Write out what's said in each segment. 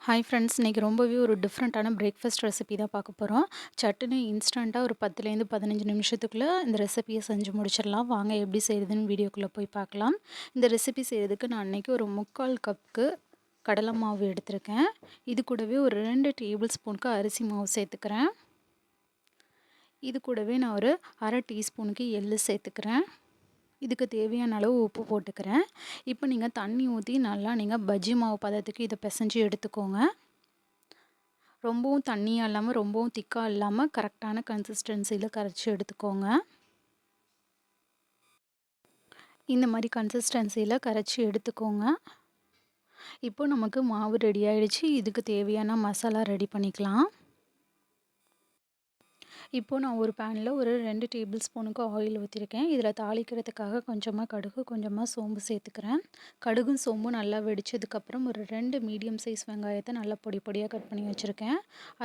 Hi friends, இன்றைக்கி ரொம்பவே ஒரு டிஃப்ரெண்ட்டான பிரேக்ஃபாஸ்ட் ரெசிபி தான் பார்க்க போகிறோம். சட்டுன்னு இன்ஸ்டண்ட்டாக ஒரு 10லேருந்து 15 நிமிஷத்துக்குள்ளே இந்த ரெசிபியை செஞ்சு முடிச்சிடலாம். வாங்க எப்படி செய்கிறதுன்னு வீடியோக்குள்ளே போய் பார்க்கலாம். இந்த ரெசிபி செய்கிறதுக்கு நான் அன்றைக்கி ஒரு 3/4 கப்புக்கு கடலை மாவு எடுத்திருக்கேன். இது கூடவே ஒரு 2 டேபிள் ஸ்பூனுக்கு அரிசி மாவு சேர்த்துக்கிறேன். இது கூடவே நான் ஒரு 1/2 டீஸ்பூனுக்கு எள்ளு சேர்த்துக்கிறேன். இதுக்கு தேவையான அளவு உப்பு போட்டுக்கிறேன். இப்போ நீங்கள் தண்ணி ஊற்றி நல்லா நீங்கள் பஜ்ஜி மாவு பதத்துக்கு இதை பிசைஞ்சு எடுத்துக்கோங்க. ரொம்பவும் தண்ணியாக இல்லாமல் ரொம்பவும் திக்காக இல்லாமல் கரெக்டான கன்சிஸ்டன்சியில் கரைச்சி எடுத்துக்கோங்க. இந்த மாதிரி கன்சிஸ்டன்சியில் கரைச்சி எடுத்துக்கோங்க. இப்போ நமக்கு மாவு ரெடி ஆகிடுச்சு. இதுக்கு தேவையான மசாலா ரெடி பண்ணிக்கலாம். இப்போது நான் ஒரு பேனில் ஒரு 2 டேபிள் ஸ்பூனுக்கு ஆயில் ஊற்றிருக்கேன். இதில் தாளிக்கிறதுக்காக கொஞ்சமாக கடுகு, கொஞ்சமாக சோம்பு சேர்த்துக்கிறேன். கடுகும் சோம்பும் நல்லா வெடித்ததுக்கப்புறம் ஒரு 2 மீடியம் சைஸ் வெங்காயத்தை நல்லா பொடி பொடியாக கட் பண்ணி வச்சுருக்கேன்.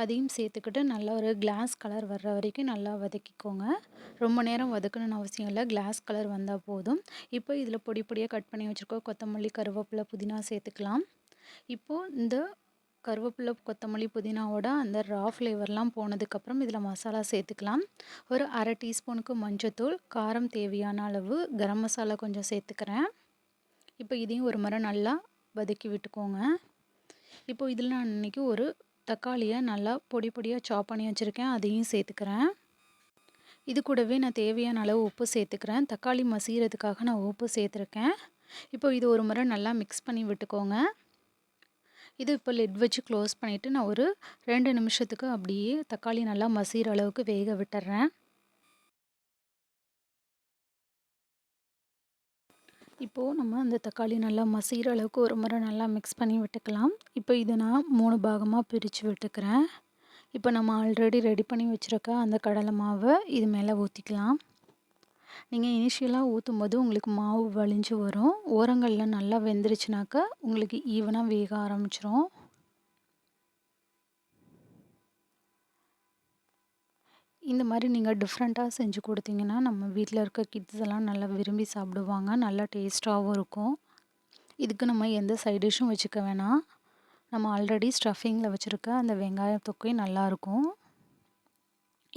அதையும் சேர்த்துக்கிட்டு நல்லா ஒரு கிளாஸ் கலர் வர்ற வரைக்கும் நல்லா வதக்கிக்கோங்க. ரொம்ப நேரம் வதக்கணும்னு அவசியம் இல்லை, கிளாஸ் கலர் வந்தால் போதும். இப்போ இதில் பொடி பொடியாக கட் பண்ணி வச்சுருக்கோம் கொத்தமல்லி, கருவேப்பிலை, புதினா சேர்த்துக்கலாம். இப்போது இந்த கருவேப்பிலை, கொத்தமல்லி, புதினாவோட அந்த ரா ஃப்ளேவர்லாம் போனதுக்கப்புறம் இதில் மசாலா சேர்த்துக்கலாம். ஒரு 1/2 டீஸ்பூனுக்கு மஞ்சத்தூள், காரம் தேவையான அளவு, கரம் மசாலா கொஞ்சம் சேர்த்துக்கிறேன். இப்போ இதையும் ஒரு முறை நல்லா வதக்கி விட்டுக்கோங்க. இப்போ இதில் நான் இன்றைக்கி ஒரு தக்காளியை நல்லா பொடி பொடியாக சாப் பண்ணி வச்சுருக்கேன், அதையும் சேர்த்துக்கிறேன். இது கூடவே நான் தேவையான அளவு உப்பு சேர்த்துக்கிறேன். தக்காளி மசிகிறதுக்காக நான் உப்பு சேர்த்துருக்கேன். இப்போ இது ஒரு முறை நல்லா மிக்ஸ் பண்ணி விட்டுக்கோங்க. இது இப்போ லிட் வச்சு க்ளோஸ் பண்ணிவிட்டு நான் ஒரு 2 நிமிஷத்துக்கு அப்படியே தக்காளி நல்லா மசிகிற அளவுக்கு வேக விட்டுறேன். இப்போது நம்ம அந்த தக்காளி நல்லா மசிகிற அளவுக்கு ஒரு முறை நல்லா மிக்ஸ் பண்ணி விட்டுக்கலாம். இப்போ இதை நான் 3 பாகமாக பிரித்து விட்டுக்கிறேன். இப்போ நம்ம ஆல்ரெடி ரெடி பண்ணி வச்சுருக்க அந்த கடலை மாவை இது மேலே ஊற்றிக்கலாம். நீங்கள் இனிஷியலாக ஊற்றும்போது உங்களுக்கு மாவு வழிஞ்சு வரும். ஓரங்களில் நல்லா வெந்துருச்சுனாக்கா உங்களுக்கு ஈவனாக வேக ஆரம்பிச்சிரும். இந்த மாதிரி நீங்கள் டிஃப்ரெண்ட்டாக செஞ்சு கொடுத்தீங்கன்னா நம்ம வீட்டில் இருக்க கிட்ஸ் எல்லாம் நல்லா விரும்பி சாப்பிடுவாங்க. நல்லா டேஸ்ட்டாகவும் இருக்கும். இதுக்கு நம்ம எந்த சைட் டிஷ்ஷும் வச்சுக்க வேணாம். நம்ம ஆல்ரெடி ஸ்டஃபிங்கில் வச்சுருக்க அந்த வெங்காய தொக்கை நல்லாயிருக்கும்.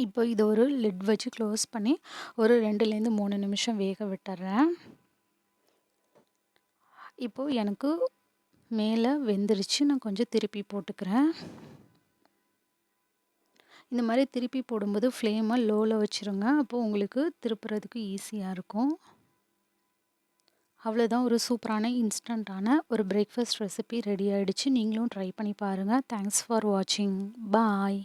இப்போ இது ஒரு லிட் வச்சு க்ளோஸ் பண்ணி ஒரு 2லேருந்து 3 நிமிஷம் வேக விட்டுறேன். இப்போது எனக்கு மேலே வெந்துருச்சு. நான் கொஞ்சம் திருப்பி போட்டுக்கிறேன். இந்த மாதிரி திருப்பி போடும்போது ஃப்ளேமை லோவில் வச்சுருங்க. அப்போது உங்களுக்கு திருப்புறதுக்கு ஈஸியாக இருக்கும். அவ்வளோதான், ஒரு சூப்பரான இன்ஸ்டண்ட்டான ஒரு பிரேக்ஃபாஸ்ட் ரெசிபி ரெடி ஆகிடுச்சு. நீங்களும் ட்ரை பண்ணி பாருங்கள். தேங்க்ஸ் ஃபார் வாட்சிங். பாய்.